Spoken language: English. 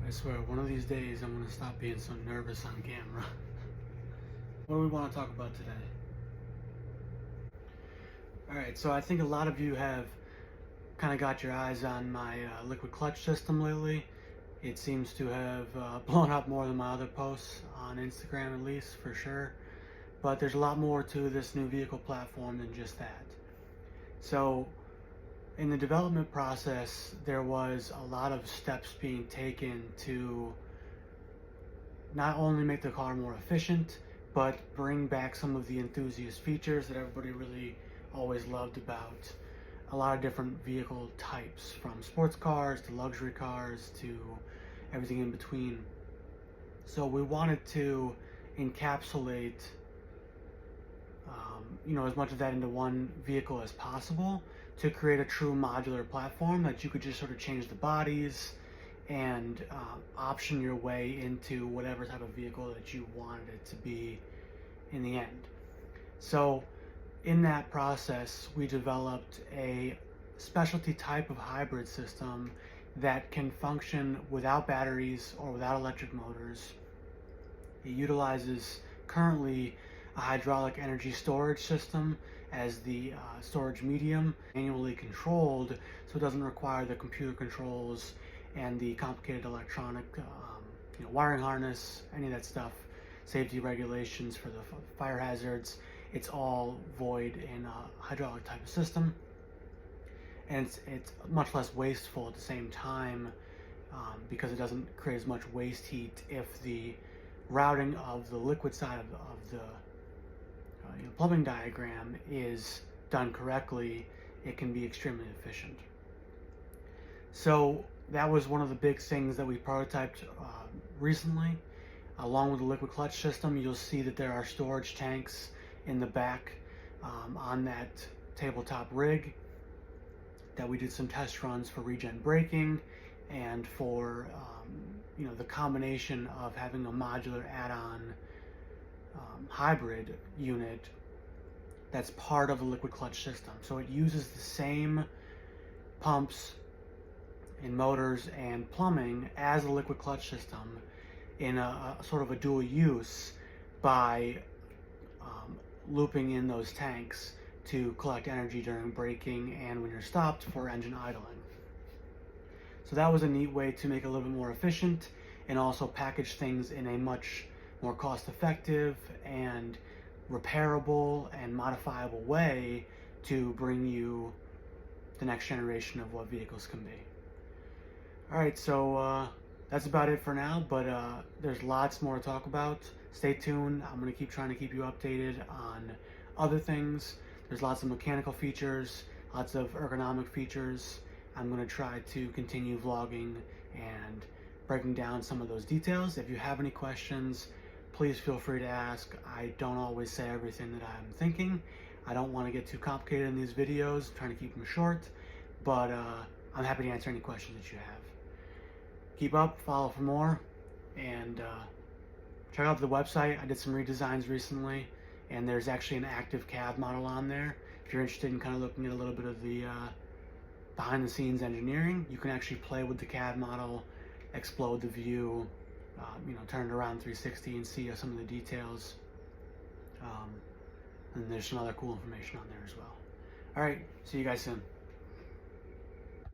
I swear, one of these days I'm going to stop being so nervous on camera. What do we want to talk about today? Alright, so I think a lot of you have kind of got your eyes on my liquid clutch system lately. It seems to have blown up more than my other posts on Instagram, at least, for sure. But there's a lot more to this new vehicle platform than just that. So in the development process, there was a lot of steps being taken to not only make the car more efficient, but bring back some of the enthusiast features that everybody really always loved about a lot of different vehicle types, from sports cars to luxury cars to everything in between. So we wanted to encapsulate as much of that into one vehicle as possible, to create a true modular platform that you could just sort of change the bodies and option your way into whatever type of vehicle that you wanted it to be in the end. So in that process, we developed a specialty type of hybrid system that can function without batteries or without electric motors. It utilizes currently a hydraulic energy storage system as the storage medium, manually controlled, so it doesn't require the computer controls and the complicated electronic wiring harness, any of that stuff, safety regulations for the fire hazards. It's all void in a hydraulic type of system, and it's much less wasteful at the same time, because it doesn't create as much waste heat. If the routing of the liquid side of the plumbing diagram is done correctly, it can be extremely efficient. So that was one of the big things that we prototyped recently. Along with the liquid clutch system, you'll see that there are storage tanks in the back on that tabletop rig that we did some test runs for regen braking, and for the combination of having a modular add-on hybrid unit that's part of the liquid clutch system. So it uses the same pumps and motors and plumbing as a liquid clutch system in a sort of a dual use, by looping in those tanks to collect energy during braking and when you're stopped for engine idling. So that was a neat way to make it a little bit more efficient, and also package things in a much more cost-effective and repairable and modifiable way to bring you the next generation of what vehicles can be. Alright, so that's about it for now, but there's lots more to talk about. Stay tuned. I'm going to keep trying to keep you updated on other things. There's lots of mechanical features, lots of ergonomic features. I'm going to try to continue vlogging and breaking down some of those details. If you have any questions, please feel free to ask. I don't always say everything that I'm thinking. I don't want to get too complicated in these videos, I'm trying to keep them short, but I'm happy to answer any questions that you have. Keep up, follow for more, and check out the website. I did some redesigns recently, and there's actually an active CAD model on there. If you're interested in kind of looking at a little bit of the behind the scenes engineering, you can actually play with the CAD model, explode the view, turn it around 360 and see some of the details. And there's some other cool information on there as well. All right, see you guys soon.